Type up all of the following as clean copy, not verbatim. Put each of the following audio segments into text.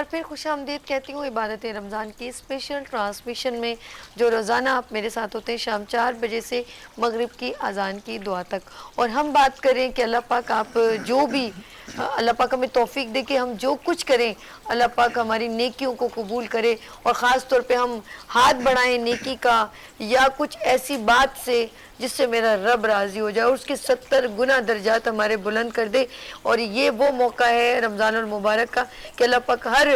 بار پھر خوش آمدید کہتی ہوں عبادت رمضان کی اسپیشل ٹرانسمیشن میں، جو روزانہ آپ میرے ساتھ ہوتے ہیں شام 4 بجے سے مغرب کی اذان کی دعا تک، اور ہم بات کریں کہ اللہ پاک آپ جو بھی اللہ پاک ہمیں توفیق دے کہ ہم جو کچھ کریں اللہ پاک ہماری نیکیوں کو قبول کرے، اور خاص طور پہ ہم ہاتھ بڑھائیں نیکی کا یا کچھ ایسی بات سے جس سے میرا رب راضی ہو جائے اور اس کے 70 گنا درجات ہمارے بلند کر دے۔ اور یہ وہ موقع ہے رمضان المبارک کا کہ اللہ پاک ہر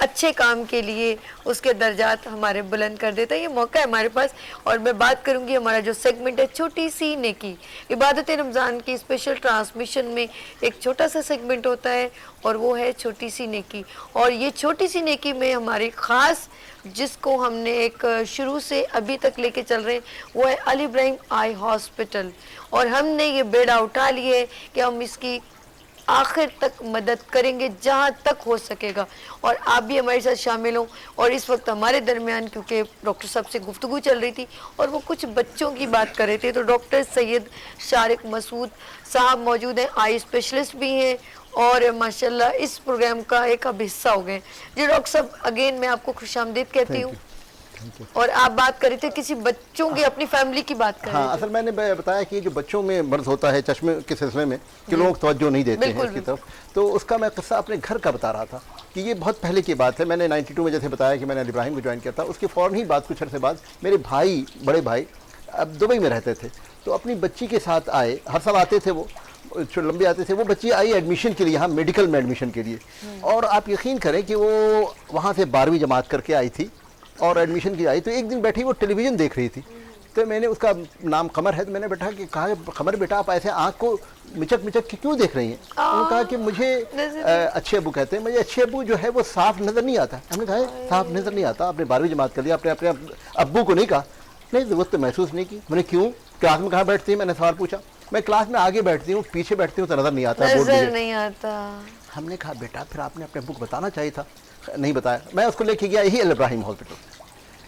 اچھے کام کے لیے اس کے درجات ہمارے بلند کر دیتا ہے۔ یہ موقع ہے ہمارے پاس، اور میں بات کروں گی ہمارا جو سیگمنٹ ہے چھوٹی سی نیکی، عبادت رمضان کی اسپیشل ٹرانسمیشن میں ایک چھوٹا سا سیگمنٹ ہوتا ہے اور وہ ہے چھوٹی سی نیکی۔ اور یہ چھوٹی سی نیکی میں ہماری خاص جس کو ہم نے ایک شروع سے ابھی تک لے کے چل رہے ہیں وہ ہے علی ابراہیم آئی ہاسپٹل، اور ہم نے یہ بیڑا اٹھا لیے ہے کہ ہم اس کی آخر تک مدد کریں گے جہاں تک ہو سکے گا، اور آپ بھی ہمارے ساتھ شامل ہوں۔ اور اس وقت ہمارے درمیان کیونکہ ڈاکٹر صاحب سے گفتگو چل رہی تھی اور وہ کچھ بچوں کی بات کر رہے تھے، تو ڈاکٹر سید شارق مسعود صاحب موجود ہیں، آئی اسپیشلسٹ بھی ہیں اور ماشاءاللہ اس پروگرام کا ایک اب حصہ ہو گئے۔ جی ڈاکٹر صاحب اگین میں آپ کو خوش آمدید کہتی ہوں، اور آپ بات کر رہے تھے کسی بچوں کی اپنی فیملی کی بات کر رہے تھے۔ ہاں، اصل میں نے بتایا کہ جو بچوں میں مرض ہوتا ہے چشمے کے سلسلے میں کہ لوگ توجہ نہیں دیتے ہیں اس کی طرف، تو اس کا میں قصہ اپنے گھر کا بتا رہا تھا کہ یہ بہت پہلے کی بات ہے۔ میں نے 92 میں جیسے بتایا کہ میں نے علی ابراہیم کو جوائن کیا تھا، اس کے فوراً ہی بعد کچھ عرصے بعد میرے بھائی، بڑے بھائی اب دبئی میں رہتے تھے، تو اپنی بچی کے ساتھ آئے، ہر سال آتے تھے، وہ لمبے آتے تھے، وہ بچی آئی ایڈمیشن کے لیے یہاں میڈیکل میں ایڈمیشن کے لیے، اور آپ یقین کریں کہ وہ وہاں سے 12ویں جماعت کر کے آئی تھی اور ایڈمیشن کی آئی، تو ایک دن بیٹھی وہ ٹیلی ویژن دیکھ رہی تھی، تو میں نے اس کا نام قمر ہے، تو میں نے بیٹھا کہ کہا قمر بیٹا آپ ایسے آنکھ کو مچک مچک کے کیوں دیکھ رہی ہیں؟ انہوں نے کہا کہ مجھے اچھے ابو کہتے ہیں، مجھے اچھے ابو جو ہے وہ صاف نظر نہیں آتا۔ ہم نے کہا صاف نظر نہیں آتا، آپ نے 12ویں جماعت کر لیا، آپ نے اپنے ابو کو نہیں کہا؟ نہیں، ضرورت تو محسوس نہیں کی۔ میں نے کیوں؟ کلاس میں کہاں بیٹھتی ہیں؟ میں نے سوال پوچھا۔ میں کلاس میں آگے بیٹھتی ہوں، پیچھے بیٹھتی ہوں تو نظر نہیں آتا، نظر نہیں آتا۔ ہم نے کہا بیٹا پھر آپ نے اپنے ابو کو بتانا چاہیے تھا، نہیں بتایا۔ میں اس کو لے کے گیا یہی علی ابراہیم ہاسپٹل،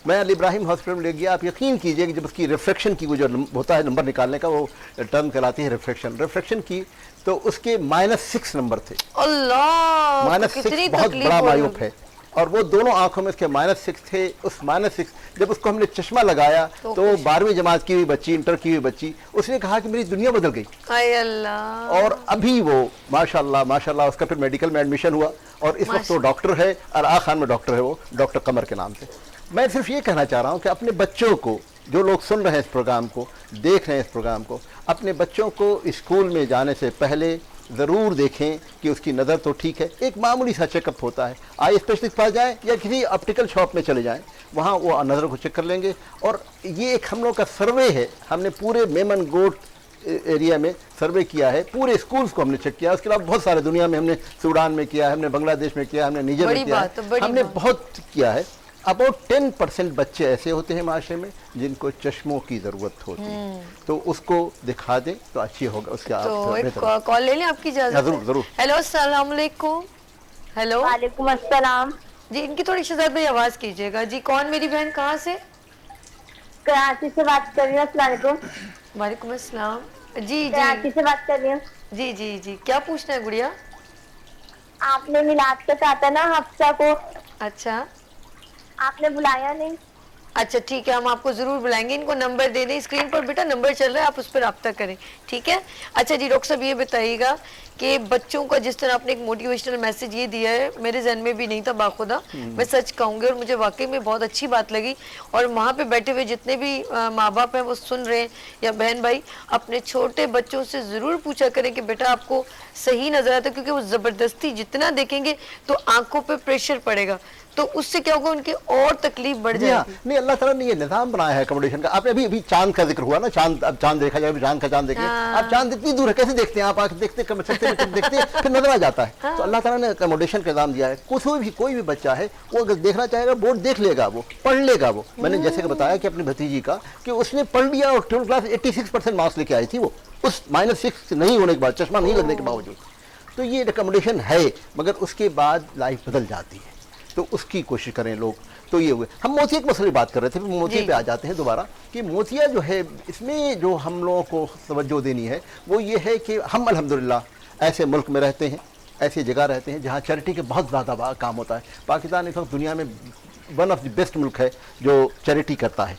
میں علی ابراہیم ہاسپٹل میں لے گیا۔ آپ یقین کیجئے کہ جب اس کی ریفریکشن کی وہ جو ہوتا ہے نمبر نکالنے کا، وہ ٹرم کہلاتی ہے ریفریکشن کی، تو اس کے -6 نمبر تھے۔ اللہ، -6 بہت بڑا معیوب ہے، اور وہ دونوں آنکھوں میں اس کے -6 تھے۔ اس -6 جب اس کو ہم نے چشمہ لگایا تو 12ویں جماعت کی ہوئی بچی، انٹر کی ہوئی بچی، اس نے کہا کہ میری دنیا بدل گئی۔ اے اللہ! اور ابھی وہ ماشاءاللہ اس کا پھر میڈیکل میں ایڈمیشن ہوا، اور اس وقت وہ ڈاکٹر ہے، الآ خان میں ڈاکٹر ہے، وہ ڈاکٹر قمر کے نام سے۔ میں صرف یہ کہنا چاہ رہا ہوں کہ اپنے بچوں کو، جو لوگ سن رہے ہیں اس پروگرام کو، دیکھ رہے ہیں اس پروگرام کو، اپنے بچوں کو اسکول میں جانے سے پہلے ضرور دیکھیں کہ اس کی نظر تو ٹھیک ہے۔ ایک معمولی سا چیک اپ ہوتا ہے، آئی اسپیشلسٹ کے پاس جائیں یا کسی آپٹیکل شاپ میں چلے جائیں، وہاں وہ نظر کو چیک کر لیں گے۔ اور یہ ایک ہم لوگ کا سروے ہے، ہم نے پورے میمن گوٹ ایریا میں سروے کیا ہے، پورے اسکولز کو ہم نے چیک کیا، اس کے علاوہ بہت سارے دنیا میں ہم نے سوڈان میں کیا ہے، ہم نے بنگلہ دیش میں کیا ہے، ہم نے نیجر میں کیا ہے، ہم نے بہت کیا ہے۔ اباؤٹ 10% بچے ایسے ہوتے ہیں معاشرے میں جن کو چشموں کی ضرورت ہوتی ہے، تو اس کو دکھا دیں تو اچھی ہوگا۔ اس کے تو ایک کال لے لیں آپ کی اجازت؟ ضرور۔ ہیلو، السلام علیکم۔ ہیلو، وعلیکم السلام۔ جی ان کی تھوڑی شہزاد بھائی آواز کیجیے گا۔ جی کون میری بہن، کہاں سے؟ کراچی سے بات کر رہی ہوں، السلام علیکم۔ وعلیکم السلام۔ جی کراچی سے بات کر رہی ہوں۔ جی کیا پوچھنا ہے گڑیا؟ آپ نے میلاد کا کہا تھا نا حفصہ کو، اچھا آپ نے بلایا نہیں۔ اچھا ٹھیک ہے، ہم آپ کو ضرور بلائیں گے۔ ان کو نمبر دے دیں، اسکرین پر بیٹا نمبر چل رہا ہے، آپ اس پر رابطہ کریں، ٹھیک ہے؟ اچھا جی ڈاکٹر صاحب یہ بتائیے گا کہ بچوں کا جس طرح آپ نے ایک موٹیویشنل میسج یہ دیا ہے، میرے ذہن میں بھی نہیں تھا باخدا، میں سچ کہوں گی، اور مجھے واقعی میں بہت اچھی بات لگی۔ اور وہاں پہ بیٹھے ہوئے جتنے بھی ماں باپ ہیں وہ سن رہے ہیں یا بہن بھائی، اپنے چھوٹے بچوں سے ضرور پوچھا کریں کہ بیٹا آپ کو صحیح نظر آتا ہے، کیونکہ وہ زبردستی جتنا دیکھیں گے تو آنکھوں پہ پریشر پڑے گا، تو اس سے کیا ہوگا، ان کی اور تکلیف بڑھ جائے گی۔ نہیں، اللہ تعالیٰ نے یہ نظام بنایا ہے اکوموڈیشن کا۔ آپ نے ابھی چاند کا ذکر ہوا نا، چاند، اب چاند دیکھا جائے، چاند کا چاند دیکھیں، اب چاند اتنی دور ہے کیسے دیکھتے ہیں آپ؟ آنکھ دیکھتے دیکھتے پھر نظر آ جاتا ہے۔ تو اللہ تعالیٰ نے اکوموڈیشن کا نظام دیا ہے، کوئی بھی بچہ ہے وہ اگر دیکھنا چاہے گا بورڈ دیکھ لے گا، وہ پڑھ لے گا۔ وہ میں نے جیسے کہ بتایا کہ اپنی بھتیجی کا کہ اس نے پڑھ لیا اور 12 کلاس 86% مارکس لے کے آئی تھی، وہ اس -6 نہیں ہونے کے بعد، چشمہ نہیں لگنے کے باوجود۔ تو یہ اکوموڈیشن ہے، مگر اس کے بعد لائف بدل جاتی ہے، تو اس کی کوشش کریں لوگ۔ تو یہ ہوئے، ہم موتیا کے مسئلے بات کر رہے تھے، موتیا پہ آ جاتے ہیں دوبارہ کہ موتیا جو ہے، اس میں جو ہم لوگوں کو توجہ دینی ہے وہ یہ ہے کہ ہم الحمدللہ ایسے ملک میں رہتے ہیں ایسی جگہ رہتے ہیں جہاں چیریٹی کے بہت زیادہ کام ہوتا ہے. پاکستان اس وقت دنیا میں ون آف دی بیسٹ ملک ہے جو چیریٹی کرتا ہے.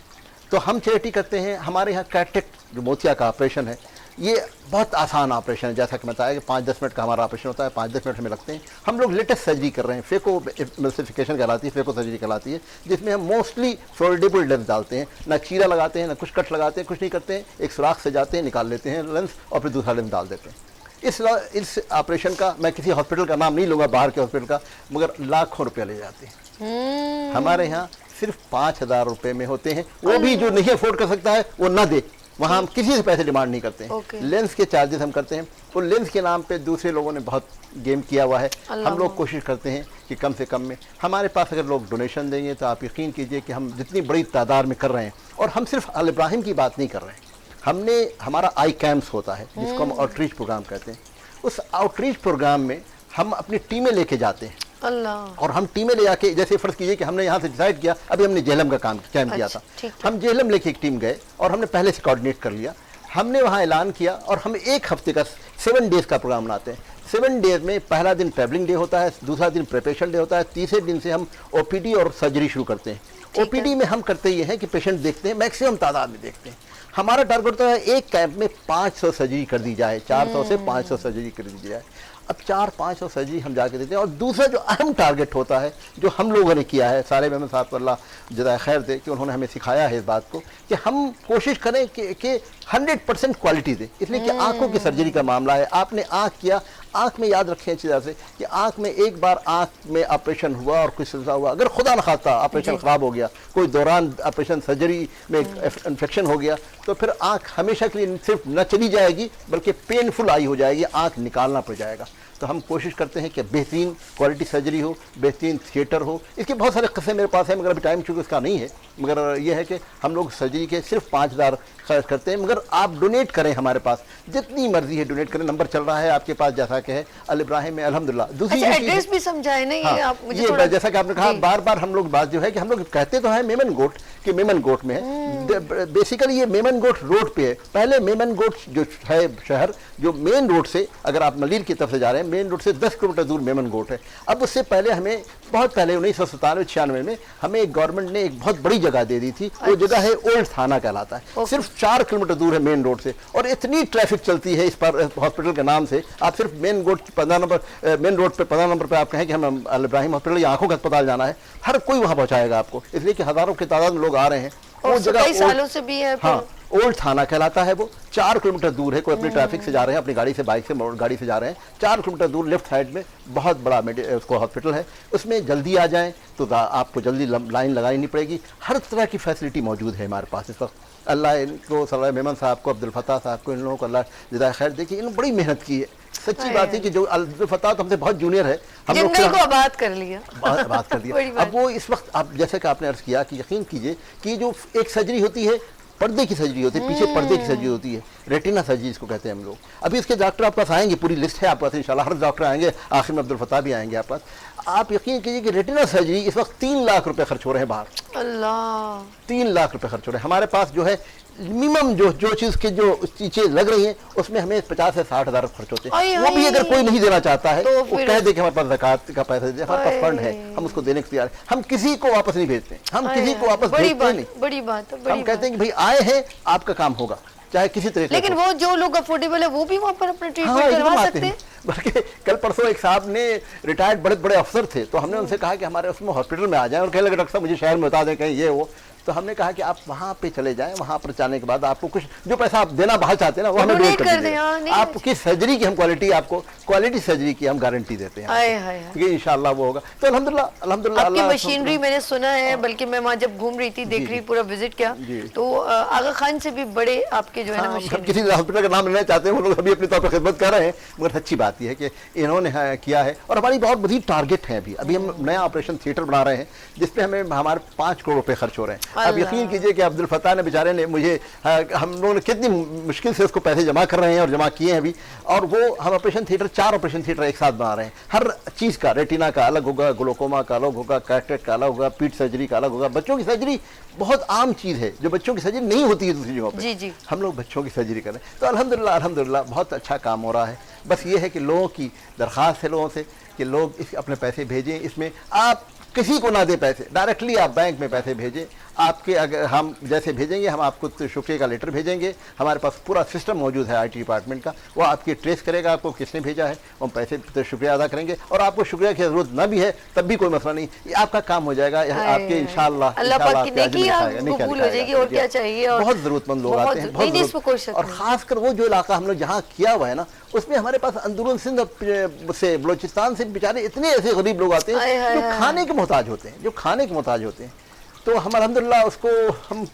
تو ہم چیریٹی کرتے ہیں. ہمارے یہاں کیٹیک جو موتیا کا آپریشن ہے یہ بہت آسان آپریشن ہے. جیسا کہ میں بتایا کہ 5-10 منٹ کا ہمارا آپریشن ہوتا ہے, 5-10 منٹ ہمیں لگتے ہیں. ہم لوگ لیٹسٹ سرجری کر رہے ہیں, فیکو ایملسیفیکیشن کہلاتی ہے, فیکو سرجری کہلاتی ہے, جس میں ہم موسٹلی فولڈیبل لینس ڈالتے ہیں. نہ چیرا لگاتے ہیں, نہ کچھ کٹ لگاتے ہیں, کچھ نہیں کرتے ہیں. ایک سوراخ سے جاتے ہیں, نکال لیتے ہیں لینس اور پھر دوسرا لینس ڈال دیتے ہیں. اس آپریشن کا میں کسی ہاسپٹل کا نام نہیں لوں گا, باہر کے ہاسپٹل کا, مگر لاکھوں روپے لے جاتے ہیں. ہمارے یہاں صرف 5,000 روپے میں ہوتے ہیں. وہ بھی جو نہیں افورڈ کر سکتا ہے وہ نہ دے. وہاں ہم کسی سے پیسے ڈیمانڈ نہیں کرتے ہیں. لینس کے چارجز ہم کرتے ہیں. اور لینس کے نام پہ دوسرے لوگوں نے بہت گیم کیا ہوا ہے. ہم لوگ کوشش کرتے ہیں کہ کم سے کم میں ہمارے پاس اگر لوگ ڈونیشن دیں گے تو آپ یقین کیجئے کہ ہم جتنی بڑی تعداد میں کر رہے ہیں. اور ہم صرف الابراہیم کی بات نہیں کر رہے ہیں. ہم نے ہمارا آئی کیمپس ہوتا ہے جس کو ہم آؤٹ ریچ پروگرام کہتے ہیں. اس آؤٹ ریچ پروگرام میں ہم اپنی ٹیمیں لے کے جاتے ہیں. اور ہم ٹیمیں لے جا کے, جیسے فرض کیجئے کہ ہم نے یہاں سے ڈیسائیڈ کیا, ابھی ہم نے جہلم کا کیمپ کیا تھا, ہم جہلم لے کے ایک ٹیم گئے اور ہم نے پہلے سے کوآرڈینیٹ کر لیا. ہم نے وہاں اعلان کیا اور ہم ایک ہفتے کا 7 ڈیز کا پروگرام بناتے ہیں. 7 ڈیز میں پہلا دن ٹریولنگ ڈے ہوتا ہے, دوسرا دن پریپریشن ڈے ہوتا ہے, تیسرے دن سے ہم او پی ڈی اور سرجری شروع کرتے ہیں. او پی ڈی میں ہم کرتے یہ ہیں کہ پیشنٹ دیکھتے ہیں, میکسیمم تعداد میں دیکھتے ہیں. ہمارا ٹارگٹ ہوتا ہے ایک کیمپ میں 500 سرجری کر دی جائے, 400 سے 500 سرجری کر دی جائے. اب 400-500 سرجری ہم جا کے دیتے ہیں. اور دوسرا جو اہم ٹارگٹ ہوتا ہے جو ہم لوگوں نے کیا ہے, سارے محمد صاحب کو اللہ جزائے خیر دے کہ انہوں نے ہمیں سکھایا ہے اس بات کو, کہ ہم کوشش کریں کہ 100% کوالٹی دیں. اس لیے کہ آنکھوں کی سرجری کا معاملہ ہے. آپ نے آنکھ کیا, آنکھ میں یاد رکھیں اچھی طرح سے کہ آنکھ میں ایک بار آنکھ میں آپریشن ہوا اور کچھ سلسلہ ہوا, اگر خدا نخواستہ آپریشن خراب ہو گیا, کوئی دوران آپریشن سرجری میں انفیکشن ہو گیا, تو پھر آنکھ ہمیشہ کے لیے صرف نہ چلی جائے گی بلکہ پینفل آئی ہو جائے گی, آنکھ نکالنا پڑ جائے گا. تو ہم کوشش کرتے ہیں کہ بہترین کوالٹی سرجری ہو, بہترین تھیٹر ہو. اس کے بہت سارے قصے میرے پاس ہیں مگر ابھی ٹائم چونکہ اس کا نہیں ہے, مگر یہ ہے کہ ہم لوگ سرجری کے صرف 5,000 خرچ کرتے ہیں. مگر آپ ڈونیٹ کریں, ہمارے پاس جتنی مرضی ہے ڈونیٹ کریں. نمبر چل رہا ہے آپ کے پاس جیسا کہ ہے الابراہیم میں الحمدللہ. دوسری ایڈریس بھی سمجھائیں نا یہ آپ مجھے تھوڑا, جیسا کہ آپ نے کہا بار بار ہم لوگ بات جو ہے کہ ہم لوگ کہتے تو ہیں میمن گوٹ کہ میمن گوٹ میں ہے, بیسیکلی یہ میمن گوٹ روڈ پہ ہے. پہلے میمن گوٹ جو ہے شہر, جو مین روڈ سے اگر آپ ملیر کی طرف سے جا رہے ہیں, مین روڈ سے 10 کلومیٹر دور میمن گوٹ ہے. اب اس سے پہلے ہمیں بہت پہلے 1997-96 میں ہمیں گورنمنٹ نے ایک بہت بڑی جگہ دے دی تھی. وہ جگہ ہے اولڈ تھانہ کہلاتا ہے, صرف 4 کلومیٹر دور ہے مین روڈ سے. اور اتنی ٹریفک چلتی ہے اس پر ہاسپٹل کے نام سے, آپ صرف مین روڈ پہ 15 نمبر پہ آپ کہیں کہ ہم الابراہیم ہاسپٹل یا آنکھوں کا اسپتال جانا ہے, ہر کوئی وہاں پہنچائے گا آپ کو, اس لیے کہ ہزاروں کی تعداد میں لوگ آ رہے ہیں. وہ جگہ کئی سالوں سے بھی ہے. ہاں, اولڈ تھانہ کہلاتا ہے. وہ 4 کلومیٹر دور ہے. کوئی اپنی ٹریفک سے جا رہے ہیں, اپنی گاڑی سے, بائک سے, گاڑی سے جا رہے ہیں, 4 کلومیٹر دور لیفٹ سائڈ میں بہت بڑا اس کو ہاسپٹل ہے. اس میں جلدی آ جائیں تو آپ کو جلدی لائن لگانی نہیں پڑے گی. ہر طرح کی فیسلٹی موجود ہے ہمارے پاس اس وقت. اللہ ان کو صلی میمن صاحب کو, عبدالفتاح صاحب کو, ان لوگوں کو اللہ جزائے خیر دے کہ انہوں نے بڑی محنت کی ہے. سچی بات ہے کہ جو عبدالفتاح تو ہم سے بہت جونیئر ہے, ہم لوگ کو آباد کر لیا. اب وہ اس وقت آپ جیسے کہ آپ نے عرض کیا کہ یقین کیجئے کہ جو ایک سرجری ہوتی ہے, پردے کی سرجری ہوتی ہے, پیچھے پردے کی سرجری ہوتی ہے, ریٹینا سرجری اس کو کہتے ہیں ہم لوگ. ابھی اس کے ڈاکٹر آپ پاس آئیں گے, پوری لسٹ ہے آپ پاس انشاءاللہ, ہر ڈاکٹر آئیں گے, آخر میں عبدالفتاح بھی آئیں گے آپ پاس. آپ یقین کیجئے کہ ریٹینا سرجری اس وقت 3 لاکھ روپے خرچ ہو رہے ہیں باہر. اللہ, 3 لاکھ روپے خرچ ہو رہے ہیں. ہمارے پاس جو ہے منیمم جو چیز کے جو چیزیں لگ رہی ہیں اس میں ہمیں 50 سے 60 ہزار خرچ ہوتے ہیں. وہ بھی اگر کوئی نہیں دینا چاہتا ہے وہ کہہ دے کہ ہمارے پاس زکوٰۃ کا پیسہ دے, ہمارے پاس فنڈ ہے, ہم اس کو دینے کو تیار ہیں. ہم کسی کو واپس نہیں بھیجتے, ہم کسی کو واپس بھیجتے نہیں. بڑی بات ہے. ہم کہتے ہیں کہ بھائی آئے ہیں, آپ کا کام ہوگا چاہے کسی طریقے. لیکن وہ جو لوگ افورڈیبل ہے وہ بھی وہاں پر اپنا ٹریٹمنٹ کروا سکتے ہیں. بلکہ کل پرسوں ایک صاحب نے ریٹائرڈ بڑے افسر تھے, تو ہم نے ان سے کہا کہ ہمارے اس میں ہاسپٹل میں آ جائیں, اور کہنے لگے ڈاکٹر صاحب مجھے شہر میں بتا دیں کہیں یہ وہ. تو ہم نے کہا کہ آپ وہاں پہ چلے جائیں, وہاں پر جانے کے بعد آپ کو کچھ جو پیسہ آپ دینا باہر چاہتے ہیں نا وہ ہمیں ڈونیٹ کر دیں. آپ کی سرجری کی ہم کوالٹی, آپ کو کوالٹی سرجری کی ہم گارنٹی دیتے ہیں کہ انشاءاللہ وہ ہوگا. تو الحمدللہ آپ کی مشینری میں نے سنا ہے, بلکہ میں وہاں جب گھوم رہی تھی, دیکھ رہی, پورا وزٹ کیا, تو آغا خان سے بھی بڑے آپ کے جو ہے نا مشینری. کسی ہاسپٹل کا نام لینا چاہتے ہیں, وہ لوگ ابھی اپنی طور پر خدمت کر رہے ہیں, مگر اچھی بات یہ ہے کہ انہوں نے کیا ہے. اور ہماری بہت بڑی ٹارگٹ ہے. ابھی ہم نیا آپریشن تھیٹر بنا رہے ہیں جس پہ ہمیں ہمارے 5 کروڑ روپے خرچ ہو رہے ہیں. آپ یقین کیجئے کہ عبد الفتاح نے بیچارے نے مجھے ہم لوگوں نے کتنی مشکل سے اس کو پیسے جمع کر رہے ہیں اور جمع کیے ہیں ابھی, اور وہ ہم آپریشن تھیٹر 4 آپریشن تھیٹر ایک ساتھ بنا رہے ہیں. ہر چیز کا, ریٹینا کا الگ ہوگا, گلوکوما کا الگ ہوگا, کیٹریکٹ کا الگ ہوگا, پیٹ سرجری کا الگ ہوگا. بچوں کی سرجری بہت عام چیز ہے جو بچوں کی سرجری نہیں ہوتی ہے دوسری جگہوں پہ, جی ہم لوگ بچوں کی سرجری کر رہے ہیں. تو الحمدللہ بہت اچھا کام ہو رہا ہے. بس یہ ہے کہ لوگوں کی درخواست ہے لوگوں سے کہ لوگ اس اپنے پیسے بھیجیں. اس میں آپ کسی کو نہ دیں پیسے, ڈائریکٹلی آپ بینک میں پیسے بھیجیں. آپ کے اگر ہم جیسے بھیجیں گے, ہم آپ کو شکریہ کا لیٹر بھیجیں گے. ہمارے پاس پورا سسٹم موجود ہے آئی ٹی ڈپارٹمنٹ کا, وہ آپ کی ٹریس کرے گا آپ کو کس نے بھیجا ہے, ہم پیسے شکریہ ادا کریں گے. اور آپ کو شکریہ کی ضرورت نہ بھی ہے تب بھی کوئی مسئلہ نہیں, یہ آپ کا کام ہو جائے گا. آپ کے انشاءاللہ اللہ پاک کی نیکی قبول ہو جائے گی, اور کیا چاہیے. بہت ضرورت مند لوگ آتے ہیں, بہت, اور خاص کر وہ جو علاقہ ہم نے جہاں کیا ہوا ہے نا, اس میں ہمارے پاس اندرون سندھ سے, بلوچستان سے بیچارے اتنے ایسے غریب لوگ آتے ہیں جو کھانے کے محتاج ہوتے ہیں, تو ہم الحمدللہ اس کو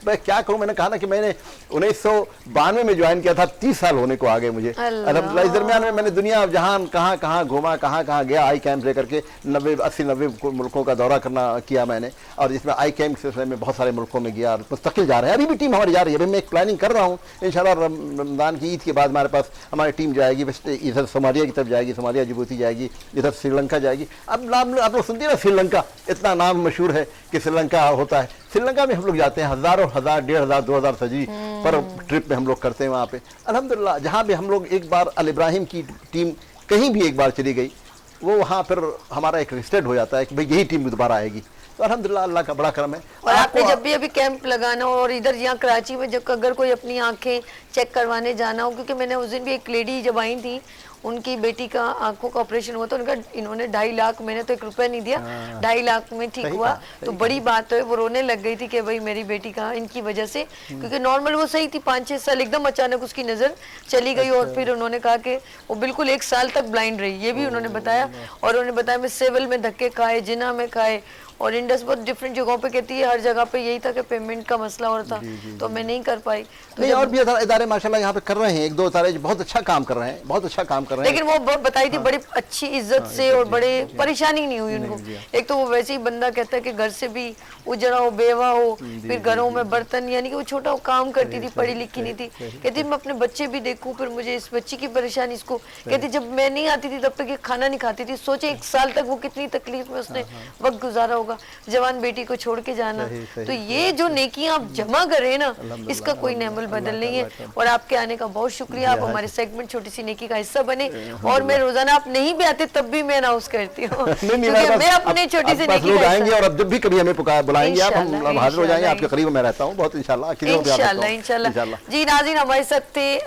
میں کیا کروں, میں نے کہا نا کہ میں نے 1992 میں جوائن کیا تھا, 30 سال ہونے کو آگئے مجھے الحمدللہ. اس درمیان میں نے دنیا جہان کہاں گھوما, کہاں گیا, آئی کیمپ لے کر کے 80-90 ملکوں کا دورہ کیا میں نے, اور جس میں آئی کیمپ کے سلسلے میں بہت سارے ملکوں میں گیا, اور مستقل جا رہے ہیں. ابھی بھی ٹیم ہماری جا رہی ہے, ابھی میں ایک پلاننگ کر رہا ہوں انشاءاللہ رمضان کی عید کے بعد ہمارے پاس ہماری ٹیم جائے گی, ادھر صومالیہ کی طرف جائے گی, صومالیہ جبوتی جائے گی, ادھر سری لنکا جائے گی. اب نام آپ لوگ سنتے ہیں نا, سری لنکا اتنا نام مشہور ہے کہ سری لنکا ہوتا ہے. سری لنکا میں ہم لوگ جاتے ہیں, 1000 اور 1500 2000 سرجری پر ٹرپ میں ہم لوگ کرتے ہیں وہاں پہ الحمدللہ. جہاں بھی ہم لوگ ایک بار الابراہیم کی ٹیم کہیں بھی ایک بار چلی گئی, وہ وہاں پھر ہمارا ایک رجسٹرڈ ہو جاتا ہے کہ بھئی یہی ٹیم دوبارہ آئے گی. تو الحمدللہ اللہ کا بڑا کرم ہے. اور آپ نے جب بھی ابھی کیمپ لگانا ہو, اور ادھر یہاں کراچی میں جب اگر کوئی اپنی آنکھیں چیک کروانے جانا ہو, کیونکہ میں نے اس دن بھی ایک لیڈی جب آئی تھی, ان کی بیٹی کا آنکھوں کا آپریشن ہوا, تو ان کا انہوں نے 2.5 لاکھ, میں نے تو 1 روپے نہیں دیا, 2.5 لاکھ میں ٹھیک ہوا. تو بڑی بات ہے, وہ رونے لگ گئی تھی کہ بھائی میری بیٹی کا ان کی وجہ سے, کیونکہ نارمل وہ صحیح تھی 5-6 سال, ایک دم اچانک اس کی نظر چلی گئی, اور پھر انہوں نے کہا کہ وہ بالکل 1 سال تک بلائنڈ رہی. یہ بھی انہوں نے بتایا, اور انہوں نے بتایا میں سیول میں دھکے کھائے, جناح میں کھائے, اور انڈس بہت ڈفرینٹ جگہوں پہ کہتی ہے, ہر جگہ پہ یہی تھا کہ پیمنٹ کا مسئلہ ہو رہا تھا, تو میں نہیں کر پائی. نہیں, اور بھی ادارے ماشاءاللہ یہاں پہ کر رہے ہیں, 1-2 ادارے بہت اچھا کام کر رہے ہیں, لیکن وہ بتائی تھی بڑی اچھی عزت سے, اور بڑے پریشانی نہیں ہوئی ان کو. ایک تو وہ ویسے ہی بندہ کہتا ہے کہ گھر سے بھی اجڑا ہو, بیوہ ہو, پھر گھروں میں برتن, یعنی کہ وہ چھوٹا کام کرتی تھی, پڑھی لکھی نہیں تھی. کہتی میں اپنے بچے بھی دیکھوں, پھر مجھے اس بچی کی پریشانی, اس کو کہتی جب میں نہیں آتی تھی تب تک یہ کھانا نہیں کھاتی تھی. سوچے 1 سال تک وہ کتنی تکلیف میں اس نے وقت گزارا ہوگا, جوان بیٹی کو چھوڑ کے جانا. تو یہ جو نیکیاں آپ جمع کریں نا, اس کا کوئی نعمل بدل نہیں ہے. اور آپ کے آنے کا بہت شکریہ, آپ ہمارے سیگمنٹ چھوٹی سی نیکی کا حصہ بنے, اور میں روزانہ آپ نہیں بھی آتے تب بھی میں اناؤنس کرتی ہوں, کیونکہ میں اپنے چھوٹی سی نیکی کا آئیں گے, اور اب جب بھی کبھی ہمیں بلائیں گے آپ, ہم حاضر ہو جائیں گے. آپ کے قریب میں رہتا ہوں بہت انشاءاللہ. جی ناظرین, ہمارے ساتھ تھے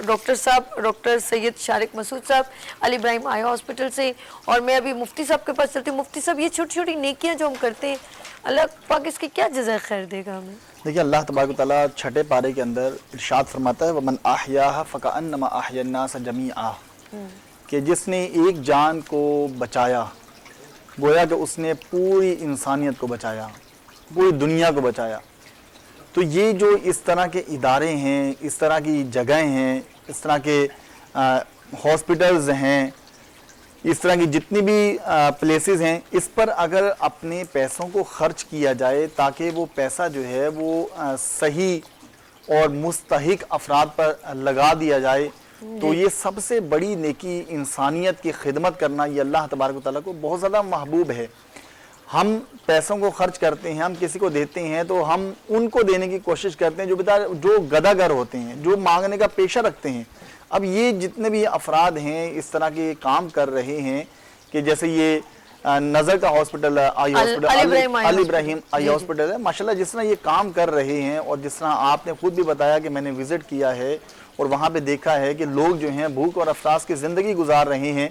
ڈاکٹر صاحب, ڈاکٹر سید شارق مسعود صاحب, الابراہیم آئی ہاسپٹل سے. اور میں ابھی مفتی صاحب کے پاس چلتی ہوں. مفتی صاحب, یہ چھوٹی چھوٹی نیکیاں جو ہم کرتے ہیں, اللہ پاک اس کی کیا جزائے خیر دے گا ہمیں؟ دیکھیں, اللہ تبارک و تعالیٰ 6 پارے کے اندر ارشاد فرماتا ہے, وَمَنْ أَحْيَاهَا فَكَأَنَّمَا أَحْيَا النَّاسَ جَمِيعًا, کہ جس نے ایک جان کو بچایا گویا کہ اس نے پوری انسانیت کو بچایا, پوری دنیا کو بچایا. تو یہ جو اس طرح کے ادارے ہیں, اس طرح کی جگہیں ہیں, اس طرح کے ہاسپٹلز ہیں, اس طرح کی جتنی بھی پلیسز ہیں, اس پر اگر اپنے پیسوں کو خرچ کیا جائے تاکہ وہ پیسہ جو ہے وہ صحیح اور مستحق افراد پر لگا دیا جائے, تو یہ سب سے بڑی نیکی, انسانیت کی خدمت کرنا, یہ اللہ تبارک و تعالیٰ کو بہت زیادہ محبوب ہے. ہم پیسوں کو خرچ کرتے ہیں, ہم کسی کو دیتے ہیں تو ہم ان کو دینے کی کوشش کرتے ہیں جو گداگر ہوتے ہیں, جو مانگنے کا پیشہ رکھتے ہیں. اب یہ جتنے بھی افراد ہیں اس طرح کے کام کر رہے ہیں, کہ جیسے یہ نظر کا ہاسپٹل ہے, الابراہیم آئی ہاسپٹل ہے, ماشاءاللہ جس طرح یہ کام کر رہے ہیں, اور جس طرح آپ نے خود بھی بتایا کہ میں نے وزٹ کیا ہے اور وہاں پہ دیکھا ہے کہ لوگ جو ہیں بھوک اور افسوس کی زندگی گزار رہے ہیں.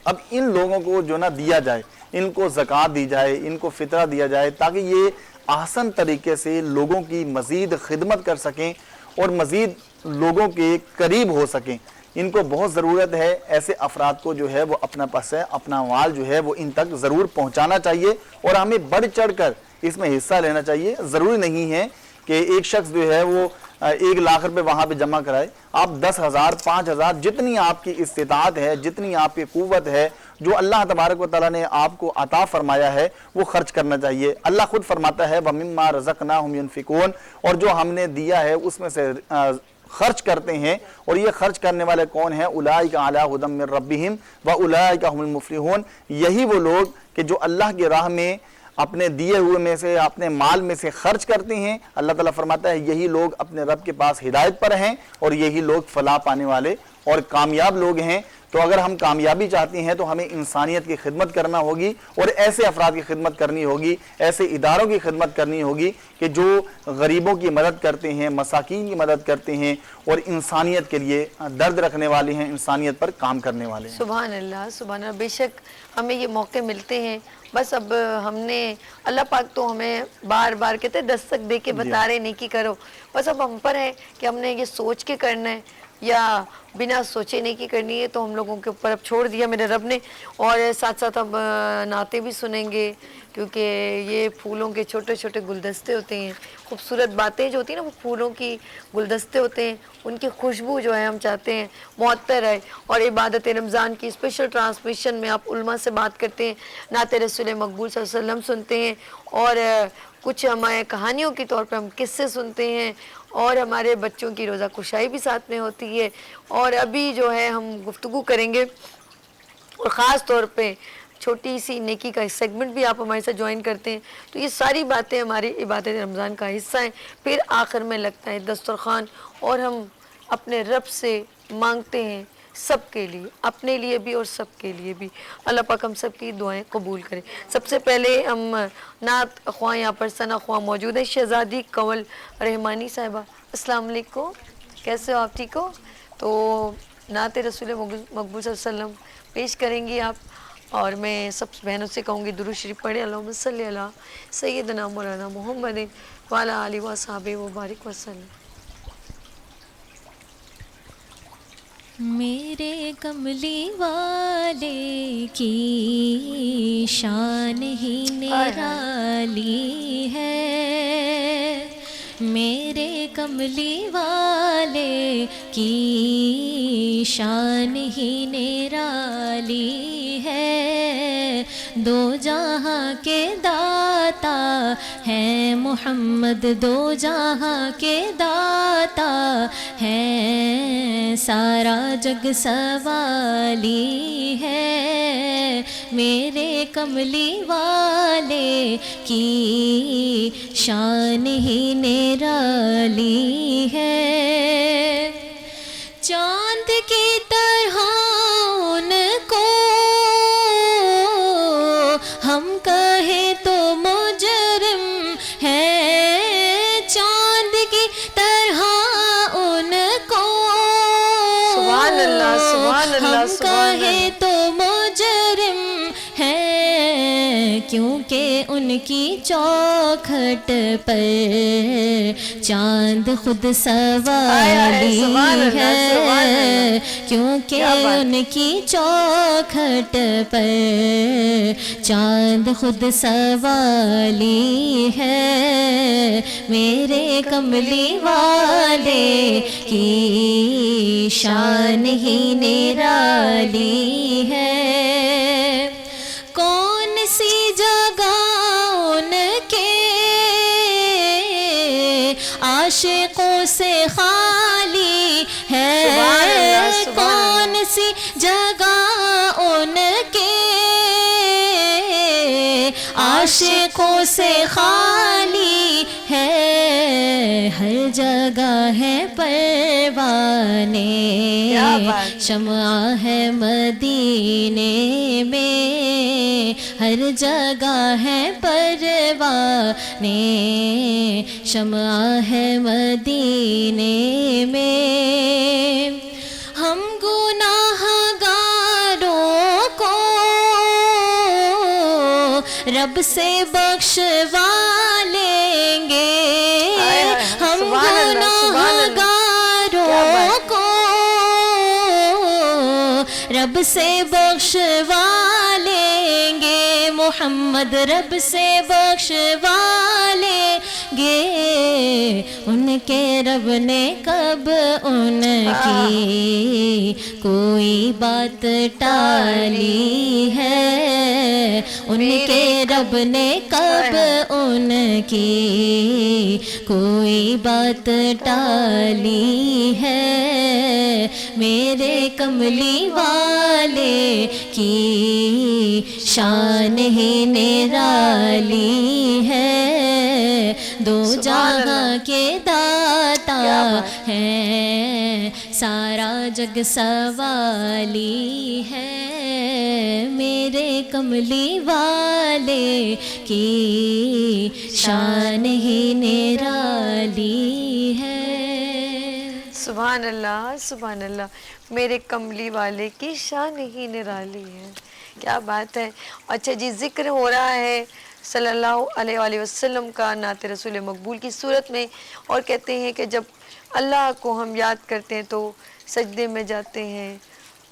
اب ان لوگوں کو جو نہ دیا جائے, ان کو زکوٰۃ دی جائے, ان کو فطرہ دیا جائے, تاکہ یہ احسن طریقے سے لوگوں کی مزید خدمت کر سکیں اور مزید لوگوں کے قریب ہو سکیں. ان کو بہت ضرورت ہے, ایسے افراد کو جو ہے وہ اپنا پیسہ, اپنا مال جو ہے وہ ان تک ضرور پہنچانا چاہیے, اور ہمیں بڑھ چڑھ کر اس میں حصہ لینا چاہیے. ضروری نہیں ہے کہ ایک شخص جو ہے وہ 1 لاکھ روپے وہاں پہ جمع کرائے. آپ 10,000 5,000 جتنی آپ کی استطاعت ہے, جتنی آپ کی قوت ہے, جو اللہ تبارک و تعالیٰ نے آپ کو عطا فرمایا ہے وہ خرچ کرنا چاہیے۔ اللہ خود فرماتا ہے وَمِمَّا رَزَقْنَاهُمْ يُنْفِقُونَ، اور جو ہم نے دیا ہے اس میں سے خرچ کرتے ہیں، اور یہ خرچ کرنے والے کون ہیں؟ اولئک علی ھدی من ربہم واولئک ھم المفلحون، یہی وہ لوگ کہ جو اللہ کی راہ میں اپنے دیے ہوئے میں سے، اپنے مال میں سے خرچ کرتے ہیں۔ اللہ تعالیٰ فرماتا ہے یہی لوگ اپنے رب کے پاس ہدایت پر ہیں، اور یہی لوگ فلاح پانے والے اور کامیاب لوگ ہیں۔ تو اگر ہم کامیابی چاہتے ہیں تو ہمیں انسانیت کی خدمت کرنا ہوگی، اور ایسے افراد کی خدمت کرنی ہوگی، ایسے اداروں کی خدمت کرنی ہوگی کہ جو غریبوں کی مدد کرتے ہیں، مساکین کی مدد کرتے ہیں، اور انسانیت کے لیے درد رکھنے والے ہیں، انسانیت پر کام کرنے والے ہیں۔ سبحان اللہ، سبحان اللہ، بے شک ہمیں یہ موقع ملتے ہیں، بس اب ہم نے، اللہ پاک تو ہمیں بار بار کہتے ہیں دستک دے کے بتا رہے نیکی کرو، بس اب ہم پر ہے کہ ہم نے یہ سوچ کے کرنا ہے یا بنا سوچے نیکی کرنی ہے، تو ہم لوگوں کے اوپر اب چھوڑ دیا میرے رب نے۔ اور ساتھ ساتھ اب نعتیں بھی سنیں گے، کیونکہ یہ پھولوں کے چھوٹے چھوٹے گلدستے ہوتے ہیں، خوبصورت باتیں جو ہوتی ہیں نا، وہ پھولوں کی گلدستے ہوتے ہیں، ان کی خوشبو جو ہے ہم چاہتے ہیں معطر ہے۔ اور عبادت رمضان کی اسپیشل ٹرانسمیشن میں آپ علماء سے بات کرتے ہیں، نعت رسول مقبول صلی اللہ علیہ وسلم سنتے ہیں، اور کچھ ہمارے کہانیوں کے طور پہ ہم قصے سنتے ہیں، اور ہمارے بچوں کی روزہ کشائی بھی ساتھ میں ہوتی ہے۔ اور ابھی جو ہے ہم گفتگو کریں گے، اور خاص طور پہ چھوٹی سی نیکی کا سیگمنٹ بھی آپ ہمارے ساتھ جوائن کرتے ہیں، تو یہ ساری باتیں ہماری عبادت رمضان کا حصہ ہیں۔ پھر آخر میں لگتا ہے دسترخوان، اور ہم اپنے رب سے مانگتے ہیں سب کے لیے، اپنے لیے بھی اور سب کے لیے بھی۔ اللہ پاک ہم سب کی دعائیں قبول کرے۔ سب سے پہلے ہم نعت خواہ یہاں پر ثنا خواہ موجود ہیں، شہزادی کنول رحمانی صاحبہ، السلام علیکم، کیسے ہو آپ؟ ٹھیک ہو؟ تو نعت رسول مقبول صلی اللہ علیہ وسلم پیش کریں گی آپ، اور میں سب بہنوں سے کہوں گی درود شریف پڑھیں، اللہم صلی علی سیدنا مولانا محمد وعلی آلہ وصحبہ وبارک وسلم۔ میرے کملی والے کی شان ہی نرالی ہے، میرے کملی والے کی شان ہی نرالی ہے، دو جہاں کے داتا ہے محمد، دو جہاں کے داتا ہے، سارا جگ سوالی ہے، میرے کملی والے کی شان ہی نرالی ہے، چاند کی طرح ان کو ہم کہیں تو مجرم ہے، چاند کی طرح ان کو سبحان اللہ، سبحان اللہ، ہم سبحان اللہ۔ کہیں تو مجرم ہے، کیونکہ ان کی چوکھٹ پر چاند خود سوالی ہے، کیونکہ ان کی چوکھٹ پر چاند خود سوالی ہے، میرے کملی والے کی شان ہی نرالی ہے، کون سی جگہ ان کے عاشقوں سے خالی ہے، کون سی جگہ ان کے عاشقوں سے خالی ہے، ہر جگہ ہے پروانے، شمع ہے مدینے میں، ہر جگہ ہے پروانے، شمع ہے مدینے میں، ہم گناہ گاروں کو رب سے بخشوا لیں گے، ہم گناہ گاروں کو رب سے بخشوا لیں گے، محمد رب سے بخشوا لیں گے، ان کے رب نے کب ان کی کوئی بات ٹالی ہے، ان کے رب نے کب ان کی کوئی بات ٹالی ہے، میرے کملی والے کی شان ہی نرالی ہے، دو جہاں کے داتا ہے، سارا جگ سوالی ہے، میرے کملی والے کی شان ہی نرالی ہے۔ سبحان اللہ، سبحان اللہ، میرے کملی والے کی شان ہی نرالی ہے، کیا بات ہے۔ اچھا جی، ذکر ہو رہا ہے صلی اللہ علیہ وآلہ وسلم کا نعت رسول مقبول کی صورت میں، اور کہتے ہیں کہ جب اللہ کو ہم یاد کرتے ہیں تو سجدے میں جاتے ہیں،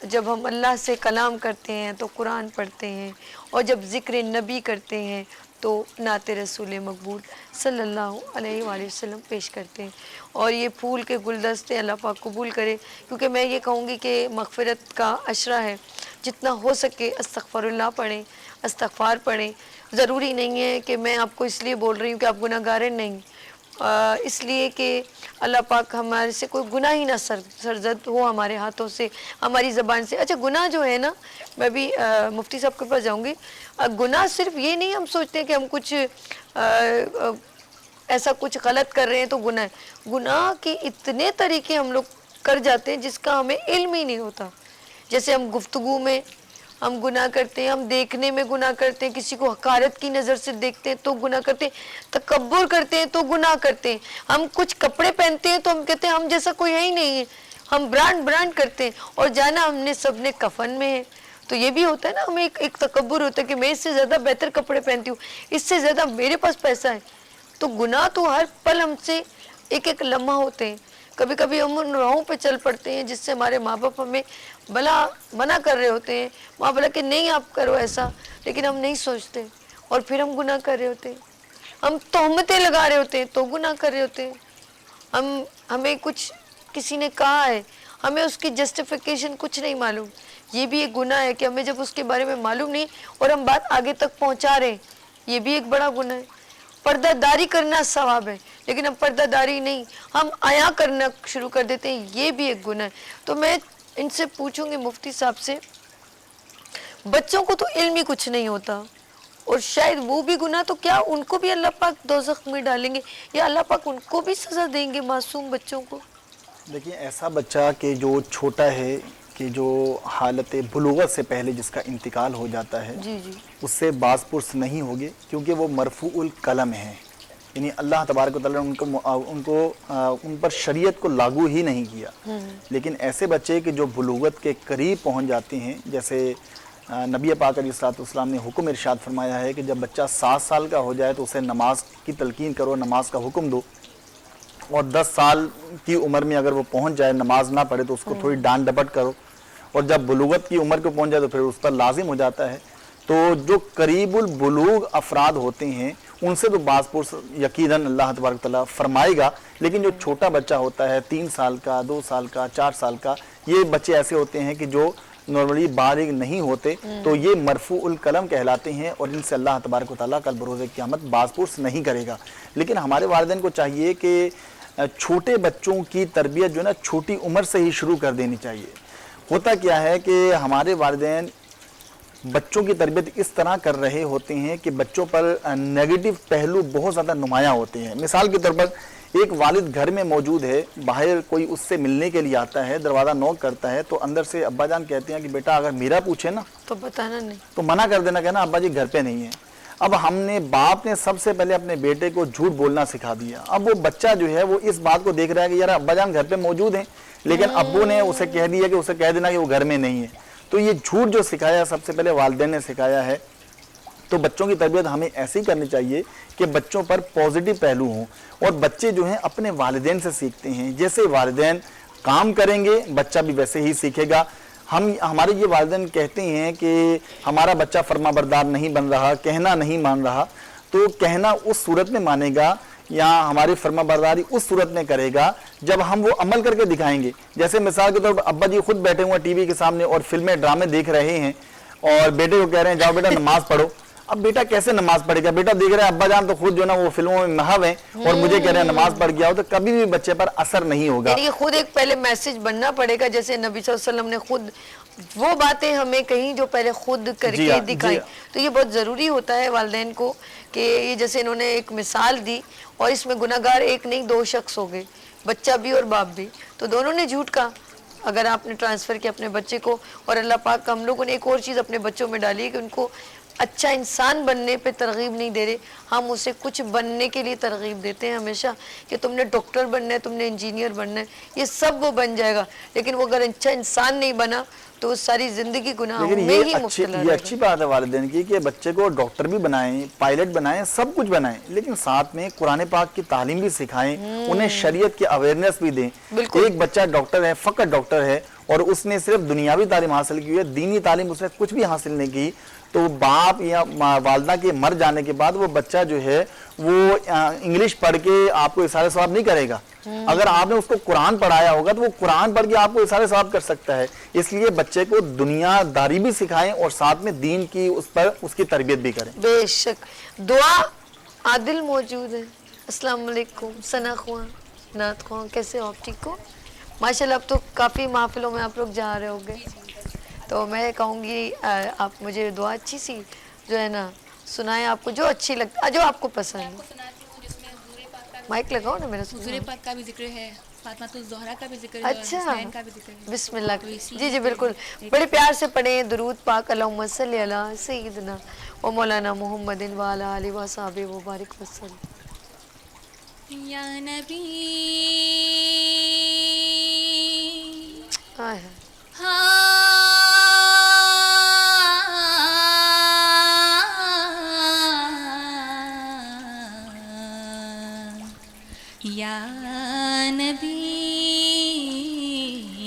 جب ہم اللہ سے کلام کرتے ہیں تو قرآن پڑھتے ہیں، اور جب ذکر نبی کرتے ہیں تو نعت رسول مقبول صلی اللہ علیہ وآلہ وسلم پیش کرتے ہیں۔ اور یہ پھول کے گلدستے اللہ پاک قبول کرے، کیونکہ میں یہ کہوں گی کہ مغفرت کا عشرہ ہے، جتنا ہو سکے استغفر اللہ پڑھیں، استغفار پڑھیں۔ ضروری نہیں ہے کہ میں آپ کو اس لیے بول رہی ہوں کہ آپ گناہ گار نہیں، اس لیے کہ اللہ پاک ہمارے سے کوئی گناہ ہی نہ سرزد ہو ہمارے ہاتھوں سے، ہماری زبان سے۔ اچھا گناہ جو ہے نا، میں بھی مفتی صاحب کے پاس جاؤں گی، گناہ صرف یہ نہیں ہم سوچتے ہیں کہ ہم کچھ ایسا کچھ غلط کر رہے ہیں تو گناہ ہے، گناہ کے اتنے طریقے ہم لوگ کر جاتے ہیں جس کا ہمیں علم ہی نہیں ہوتا۔ جیسے ہم گفتگو میں ہم گناہ کرتے ہیں، ہم دیکھنے میں گناہ کرتے ہیں، کسی کو حقارت کی نظر سے دیکھتے ہیں تو گناہ کرتے ہیں، تکبر کرتے ہیں تو گناہ کرتے ہیں، ہم کچھ کپڑے پہنتے ہیں تو ہم کہتے ہیں ہم جیسا کوئی ہے ہی نہیں ہے، ہم برانڈ کرتے ہیں، اور جانا ہم نے سب نے کفن میں ہے۔ تو یہ بھی ہوتا ہے نا، ہمیں ایک تکبر ہوتا ہے کہ میں اس سے زیادہ بہتر کپڑے پہنتی ہوں، اس سے زیادہ میرے پاس پیسہ ہے۔ تو گناہ تو ہر پل ہم سے ایک ایک لمحہ ہوتے ہیں، کبھی کبھی ہم ان راہوں پہ چل پڑتے ہیں جس سے ہمارے ماں باپ ہمیں بھلا منع کر رہے ہوتے ہیں، ماں بولا کہ نہیں آپ کرو ایسا، لیکن ہم نہیں سوچتے، اور پھر ہم گناہ کر رہے ہوتے ہیں، ہم تہمتیں لگا رہے ہوتے ہیں تو گناہ کر رہے ہوتے ہیں، ہمیں کچھ کسی نے کہا ہے، ہمیں اس کی جسٹیفیکیشن کچھ نہیں معلوم، یہ بھی ایک گناہ ہے کہ ہمیں جب اس کے بارے میں معلوم نہیں اور ہم بات آگے تک پہنچا رہے ہیں، یہ بھی ایک بڑا گناہ ہے۔ پردہ داری کرنا ثواب ہے، لیکن ہم پردہ داری نہیں، ہم عیاں کرنا شروع کر دیتے ہیں، یہ بھی ایک گناہ ہے۔ تو میں ان سے پوچھوں گی مفتی صاحب سے، بچوں کو تو علم ہی کچھ نہیں ہوتا، اور شاید وہ بھی گناہ، تو کیا ان کو بھی اللہ پاک دوزخ میں ڈالیں گے، یا اللہ پاک ان کو بھی سزا دیں گے، معصوم بچوں کو؟ دیکھیں، ایسا بچہ کہ جو چھوٹا ہے، کہ جو حالت بلوغت سے پہلے جس کا انتقال ہو جاتا ہے، جی جی، اس سے باز پرس نہیں ہوگے، کیونکہ وہ مرفوع القلم ہیں، یعنی اللہ تبارک و تعالیٰ نے ان پر شریعت کو لاگو ہی نہیں کیا۔ لیکن ایسے بچے کہ جو بلوغت کے قریب پہنچ جاتے ہیں، جیسے نبی پاک علیہ السلام نے حکم ارشاد فرمایا ہے کہ جب بچہ 7 سال کا ہو جائے تو اسے نماز کی تلقین کرو، نماز کا حکم دو، اور 10 سال کی عمر میں اگر وہ پہنچ جائے نماز نہ پڑھے تو اس کو تھوڑی ڈانٹ ڈپٹ کرو، اور جب بلوغت کی عمر کو پہنچ جائے تو پھر اس پر لازم ہو جاتا ہے۔ تو جو قریب البلوغ افراد ہوتے ہیں ان سے تو باز پرس یقیناً اللہ تبارک تعالیٰ فرمائے گا، لیکن جو چھوٹا بچہ ہوتا ہے 3 سال کا، 2 سال کا، 4 سال کا، یہ بچے ایسے ہوتے ہیں کہ جو نارملی بالغ نہیں ہوتے، تو یہ مرفوع القلم کہلاتے ہیں، اور ان سے اللہ تبارک و تعالیٰ کل بروز قیامت باز پرس نہیں کرے گا۔ لیکن ہمارے والدین کو چاہیے کہ چھوٹے بچوں کی تربیت جو ہے نا چھوٹی عمر سے ہی شروع کر دینی چاہیے۔ ہوتا کیا ہے کہ ہمارے والدین بچوں کی تربیت اس طرح کر رہے ہوتے ہیں کہ بچوں پر نیگیٹو پہلو بہت زیادہ نمایاں ہوتے ہیں۔ مثال کے طور پر ایک والد گھر میں موجود ہے، باہر کوئی اس سے ملنے کے لیے آتا ہے، دروازہ نوک کرتا ہے، تو اندر سے ابا جان کہتے ہیں کہ بیٹا اگر میرا پوچھے نا تو بتانا نہیں، تو منع کر دینا، کہنا ابا جی گھر پہ نہیں ہے۔ اب ہم نے باپ نے سب سے پہلے اپنے بیٹے کو جھوٹ بولنا سکھا دیا۔ اب وہ بچہ جو ہے وہ اس بات کو دیکھ رہا ہے کہ یار ابا جان گھر پہ موجود ہیں، لیکن ابو نے اسے کہہ دیا کہ اسے کہہ دینا کہ وہ گھر میں نہیں ہے۔ تو یہ جھوٹ جو سکھایا سب سے پہلے والدین نے سکھایا ہے۔ تو بچوں کی تربیت ہمیں ایسی کرنی چاہیے کہ بچوں پر پازیٹیو پہلو ہوں، اور بچے جو ہیں اپنے والدین سے سیکھتے ہیں، جیسے والدین کام کریں گے بچہ بھی ویسے ہی سیکھے گا۔ ہمارے یہ والدین کہتے ہیں کہ ہمارا بچہ فرما بردار نہیں بن رہا، کہنا نہیں مان رہا، تو کہنا اس صورت میں مانے گا یا ہماری فرما برداری اس صورت میں کرے گا جب ہم وہ عمل کر کے دکھائیں گے. جیسے مثال کے طور پر ابا جی خود بیٹھے ہوئے ٹی وی کے سامنے اور فلمیں ڈرامے دیکھ رہے ہیں اور بیٹے کو کہہ رہے ہیں جاؤ بیٹا نماز پڑھو. اب بیٹا کیسے نماز پڑھے گا؟ بیٹا دیکھ رہے ہیں ابا جان تو خود جو نا وہ فلموں میں محو ہیں اور مجھے کہہ رہے ہیں نماز پڑھ گیا ہو، تو کبھی بھی بچے پر اثر نہیں ہوگا. یعنی خود ایک پہلے میسج بننا پڑے گا، جیسے نبی صلی اللہ علیہ وسلم نے خود وہ باتیں ہمیں کہیں جو پہلے خود کر کے دکھائی. تو یہ بہت ضروری ہوتا ہے والدین کو کہ یہ جیسے انہوں نے ایک مثال دی اور اس میں گناہگار ایک نہیں 2 شخص ہو گئے، بچہ بھی اور باپ بھی، تو دونوں نے جھوٹ کہا. اگر آپ نے ٹرانسفر کیا اپنے بچے کو، اور اللہ پاک ہم لوگوں نے ایک اور چیز اپنے بچوں میں ڈالی ہے کہ ان کو اچھا انسان بننے پہ ترغیب نہیں دے رہے، ہم اسے کچھ بننے کے لیے ترغیب دیتے ہیں ہمیشہ کہ تم نے ڈاکٹر بننا ہے، تم نے انجینئر بننا ہے، یہ سب وہ بن جائے گا. لیکن وہ اگر اچھا انسان نہیں بنا تو ساری زندگی گناہوں میں ہی مبتلا رہے گا. یہ اچھی بات ہے والدین کی کہ بچے کو ڈاکٹر بھی بنائیں، پائلٹ بنائیں، سب کچھ بنائیں، لیکن ساتھ میں قرآن پاک کی تعلیم بھی سکھائیں، انہیں شریعت کی اویئرنیس بھی دیں. ایک بچہ ڈاکٹر ہے، فقط ڈاکٹر ہے، اور اس نے صرف دنیاوی تعلیم حاصل کی ہے، دینی تعلیم اس نے کچھ بھی حاصل نہیں کی، تو باپ یا والدہ کے مر جانے کے بعد وہ بچہ جو ہے وہ انگلش پڑھ کے آپ کو اثار ثواب نہیں کرے گا. اگر آپ نے اس کو قرآن پڑھایا ہوگا تو وہ قرآن پڑھ کے آپ کو اثار ثواب کر سکتا ہے. اس لیے بچے کو دنیا داری بھی سکھائیں اور ساتھ میں دین کی اس کی تربیت بھی کریں. بے شک. دعا عادل موجود ہے. السلام علیکم ثنا خواں، نعت خواں، کیسے ہو آپ؟ ٹھیک ہو ماشاءاللہ. اب تو کافی محفلوں میں آپ لوگ جا رہے ہو گے، تو میں کہوں گی آپ مجھے دعا اچھی سی جو ہے نا سنائیں، آپ کو جو اچھی لگتا، جو آپ کو پسند ہے. مائک لگاؤ نا میرا. حضور پاک کا بھی ذکر ہے، فاطمۃ الزہرا کا بھی ذکر ہے، اچھا حسین کا بھی ذکر ہے. بسم اللہ. جی جی بالکل، بڑے پیار سے پڑھیں درود پاک. اللہم صلی علی سیدنا و مولانا محمد وعلی آلہ وصحبہ وبارک وسلم. یا نبی یا نبی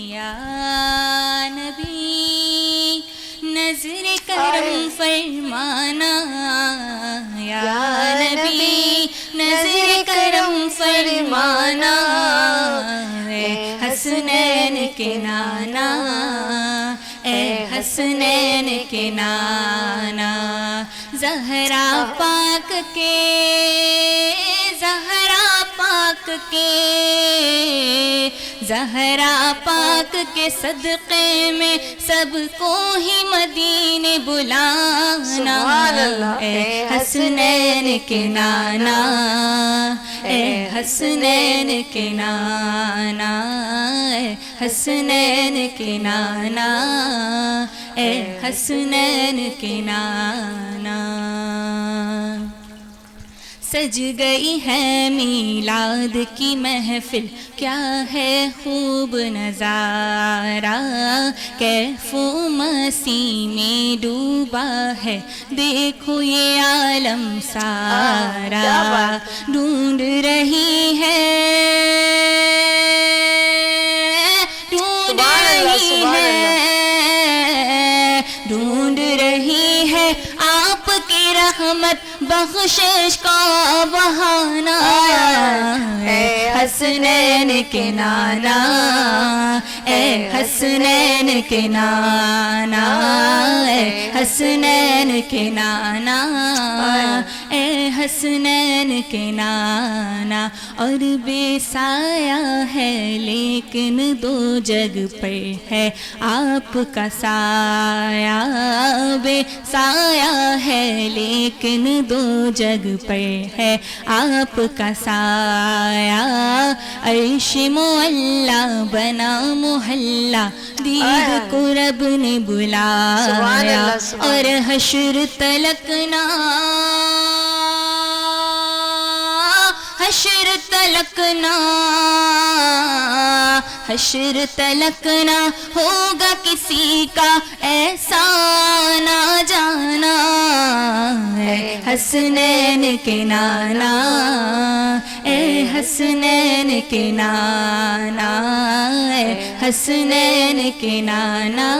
یا نبی نظر کرم فرمانا، یا نبی نظر کرم فرمانا، اے حسنین کے نانا، اے حسنین کے نانا، زہرا پاک کے، زہرا پاک کے، زہرا پاک کے صدقے میں سب کو ہی مدینے بلانا، اے حسنین کے نانا، اے حسنین کے نانا، اے حسنین کے نانا، اے حسنین کے نانا. سج گئی ہے میلاد کی محفل، کیا ہے خوب نظارہ، کیف و مسیح میں ڈوبا ہے دیکھو یہ عالم سارا، ڈھونڈ رہی ہے، ڈھونڈ رہی ہے، ڈھونڈ رہی ہے آپ کی رحمت بخشش کا بہانہ، اے حسنین کے نانا، اے حسنین کے نانا، اے حسنین کے نانا، اے حسنین کے نانا. اور بے سایہ ہے لیکن دو جگ پر ہے آپ کا سایہ، بے سایہ ہے لیکن دو جگ پر ہے آپ کا سایہ. عرش معلا بنا محلہ، دید کو رب نے بلایا، اور حشر تلکنا، حشر تلکنا، حشر تلکنا ہوگا کسی کا ایسا نہ جانا، اے حسنین کے نانا، اے حسنین کے نانا، اے حسنین کے نانا،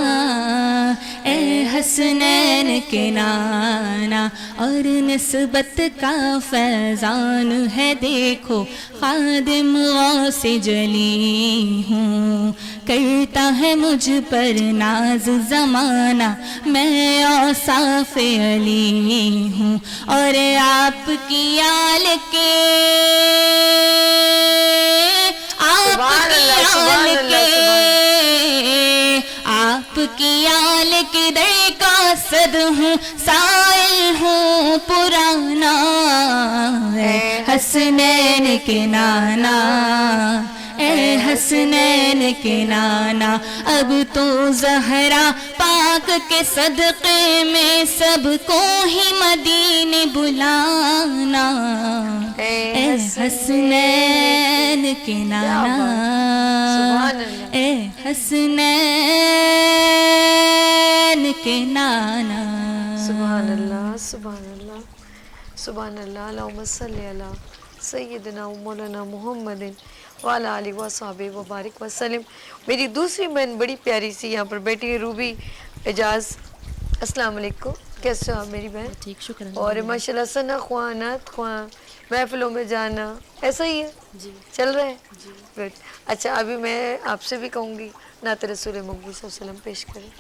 اے حسنین کے نانا اور نسبت کا فیضان ہے دیکھو خادم غوث جلی ہوں کرتا ہے مجھ پر ناز زمانہ میں اوصاف علی ہوں اور آپ کی آل کے آپ کی آل کے در کا صد ہوں سائل ہوں پرانا اے حسنین کے نانا اے حسنین کے نانا اب تو زہرا پاک کے صدقے میں سب کو ہی مدینے بلانا اے حسنین کے نانا اے حسنین کے نانا سبحان اللہ سبحان اللہ سبحان اللہ اللہم صلی علی سیدنا و مولانا محمد وعلی آلہ وصحبہ وبارک وسلم. میری دوسری بہن بڑی پیاری سی یہاں پر بیٹھی ہے روبی اعجاز. السلام علیکم، کیسے ہو آپ میری بہن؟ ٹھیک، شکر اور ماشاءاللہ ثنا خواں نعت خواں محفلوں میں جانا ایسا ہی ہے جی چل رہا ہے گڈ. اچھا ابھی میں آپ سے بھی کہوں گی نعت رسول مقبول صلی اللہ علیہ وسلم پیش کریں.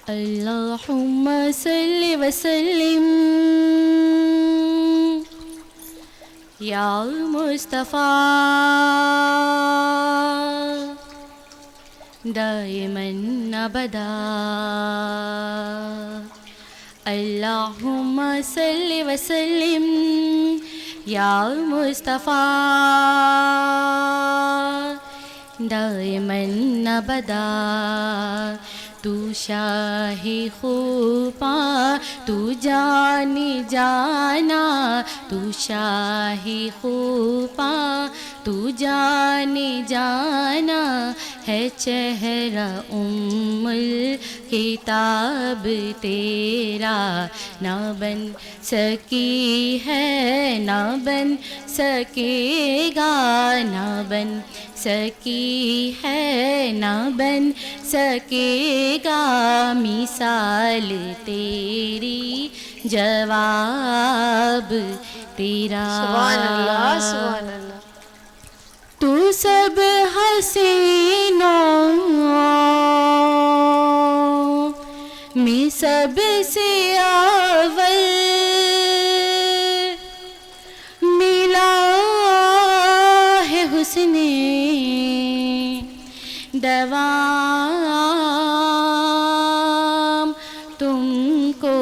اللہم صلی وسلم یا مصطفیٰ دائماً ابدا. اللہم صلی وسلم یا مصطفیٰ دائماً ابدا. تو شاہ خوباں تو جانی جانا تو شاہ خوباں تو جانی جانا ہے چہرہ الکتاب تیرا نہ بن سکی ہے نہ بن سکے گا نہ بن سکی ہے نہ بن سکے گا مثال تیری جواب تیرا. سبحان اللہ سبحان اللہ. تو سب حسینوں میں سب سے اول ملا ہے حسن دوام تم کو.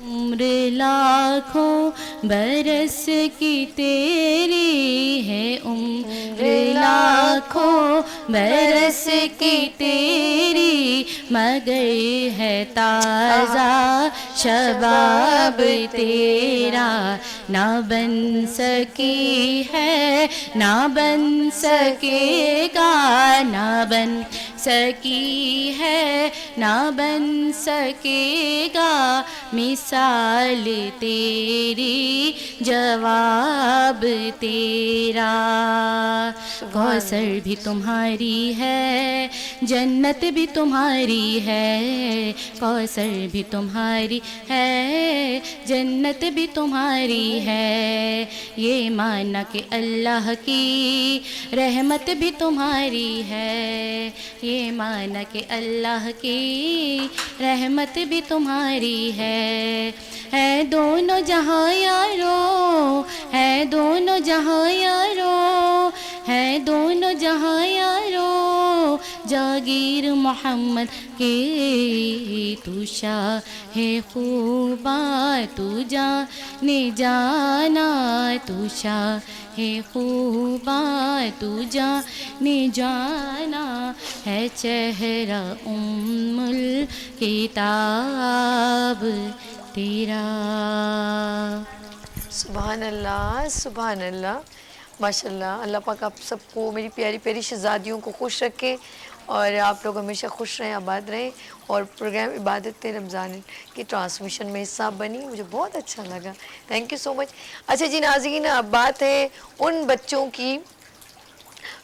عمر لاکھوں برس کی تیری ہے عمر لاکھوں برس کی تیری مگر ہے تازہ شباب تیرا نہ بن سکی ہے نہ بن سکے گا نہ بن سکی ہے نہ بن سکے گا مثال تیری جواب تیرا. کوثر بھی تمہاری ہے جنت بھی تمہاری ہے کوثر بھی تمہاری ہے جنت بھی تمہاری ہے. یہ مانا کہ اللہ کی رحمت بھی تمہاری ہے یہ مانا کہ اللہ کی رحمت بھی تمہاری ہے دونوں جہاں یارو ہے دونوں جہاں یارو ہے دونوں جہاں یارو جاگیر محمد کے تو شاہ خوباں تو جانے جانا تو شاہ خوباں تو جانے جانا ہے چہرہ الکتاب تیرا. سبحان اللہ سبحان اللہ ماشاء اللہ. اللہ پاک آپ سب کو میری پیاری پیاری شہزادیوں کو خوش رکھے اور آپ لوگ ہمیشہ خوش رہیں, آباد رہیں, اور پروگرام عبادت رمضان کی ٹرانسمیشن میں حصہ بنی, مجھے بہت اچھا لگا. تھینک یو سو مچ. اچھا جی ناظرین, اب بات ہے ان بچوں کی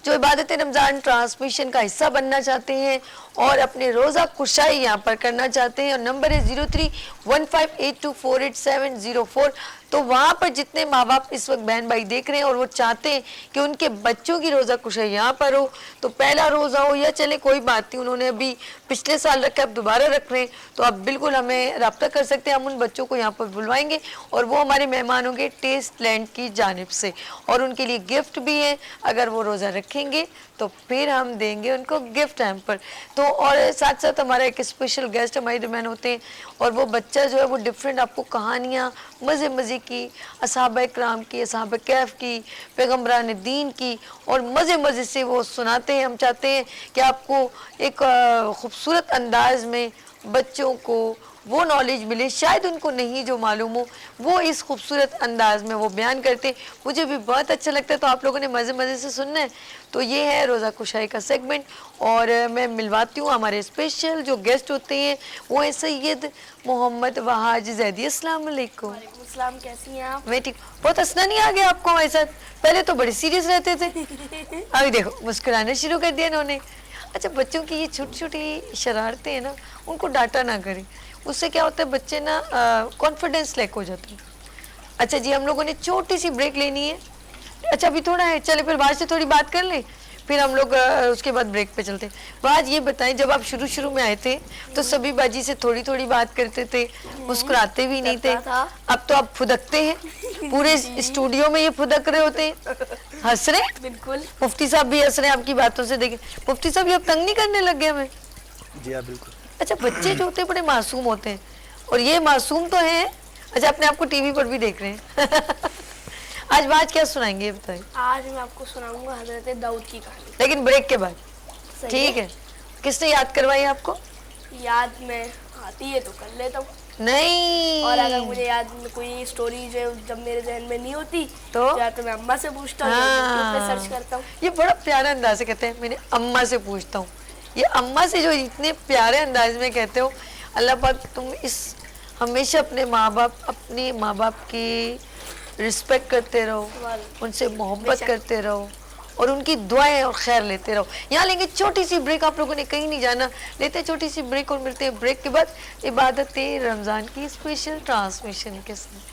جو عبادت رمضان ٹرانسمیشن کا حصہ بننا چاہتے ہیں اور اپنے روزہ کشائی یہاں پر کرنا چاہتے ہیں, اور نمبر ہے 0315824870. تو وہاں پر جتنے ماں باپ اس وقت بہن بھائی دیکھ رہے ہیں اور وہ چاہتے ہیں کہ ان کے بچوں کی روزہ کشائی یہاں پر ہو, تو پہلا روزہ ہو یا چلے کوئی بات نہیں, انہوں نے ابھی پچھلے سال رکھا, اب دوبارہ رکھ رہے ہیں, تو آپ بالکل ہمیں رابطہ کر سکتے ہیں. ہم ان بچوں کو یہاں پر بلوائیں گے اور وہ ہمارے مہمان ہوں گے ٹیسٹ لینڈ کی جانب سے, اور ان کے لیے گفٹ بھی ہے. اگر وہ روزہ رکھیں گے تو پھر ہم دیں گے ان کو گفٹ ہیمپر. تو اور ساتھ ساتھ ہمارا ایک اسپیشل گیسٹ ہمارے درمیان ہوتے ہیں, اور وہ بچہ جو ہے وہ ڈفرینٹ آپ کو کہانیاں مزے مزے کی, صحابہ کرام کی, اصحاب کہف کی, پیغمبران دین کی, اور مزے مزے سے وہ سناتے ہیں. ہم چاہتے ہیں کہ آپ کو ایک خوبصورت انداز میں بچوں کو وہ نالج ملے, شاید ان کو نہیں جو معلوم ہو, وہ اس خوبصورت انداز میں وہ بیان کرتے. مجھے بھی بہت اچھا لگتا ہے, تو آپ لوگوں نے مزے مزے سے سننا ہے. تو یہ ہے روزہ کشائی کا سیگمنٹ, اور میں ملواتی ہوں ہمارے اسپیشل جو گیسٹ ہوتے ہیں, وہ ہیں سید محمد وہاج زیدی. السلام علیکم. السلام, کیسی ہیں آپ؟ میں ٹھیک. بہت ہنسنا نہیں آ گیا آپ کو ہمارے ساتھ؟ پہلے تو بڑے سیریس رہتے تھے, ابھی دیکھو مسکرانا شروع کر دیا انہوں نے. اچھا, بچوں کی یہ چھوٹی چھوٹی شرارتیں ہیں نا, ان کو ڈانٹا نہ کریں, اس سے کیا ہوتا ہے بچے نا کانفیڈنس لیک ہو جاتے ہیں. اچھا جی, ہم لوگوں نے چھوٹی سی بریک لینی ہے. اچھا ابھی تھوڑا ہے, چلے پھر بعد سے تھوڑی بات کر لیں, پھر ہم لوگ اس کے بعد بریک پہ چلتے ہیں. بعد یہ بتائیں, جب آپ شروع میں آئے تھے تو سبھی باجی سے تھوڑی تھوڑی بات کرتے تھے, مسکراتے بھی نہیں تھے. اب تو آپ پھدکتے ہیں, پورے اسٹوڈیو میں یہ پھدک رہے ہوتے ہیں, ہنس رہے ہیں. بالکل. مفتی صاحب بھی ہنس رہے ہیں آپ کی باتوں سے. دیکھیں مفتی صاحب, یہ اب تنگ نہیں کرنے لگ گئے ہمیں؟ جی ہاں بالکل. اچھا, بچے جو ہوتے ہیں بڑے معصوم ہوتے ہیں, اور یہ معصوم تو ہیں. اچھا, اپنے آپ کو ٹی وی پر بھی دیکھ رہے ہیں. آج بات کیا سنائیں گے یہ بتائیں؟ آج میں آپ کو سناؤں گا حضرت داؤد کی کہانی. لیکن بریک کے بعد. ٹھیک ہے. کس نے یاد کروائی آپ کو؟ یاد میں آتی ہے تو کر لیتا ہوں, نہیں, اور اگر مجھے یاد کوئی اسٹوری جو جب میرے ذہن میں نہیں ہوتی تو یا تو میں اماں سے پوچھتا ہوں, یوٹیوب پہ سرچ کرتا ہوں. یہ بڑا پیارا انداز سے کہتے ہیں, میں نے اماں سے پوچھتا ہوں. یہ اماں سے جو اتنے پیارے انداز میں کہتے ہو, اللہ پاک تم اس ہمیشہ اپنے ماں باپ کی رسپیکٹ کرتے رہو, ان سے محبت کرتے رہو, اور ان کی دعائیں اور خیر لیتے رہو. یہاں لیں گے چھوٹی سی بریک, آپ لوگوں نے کہیں نہیں جانا, لیتے ہیں چھوٹی سی بریک اور ملتے ہیں بریک کے بعد عبادت رمضان کی اسپیشل ٹرانسمیشن کے ساتھ.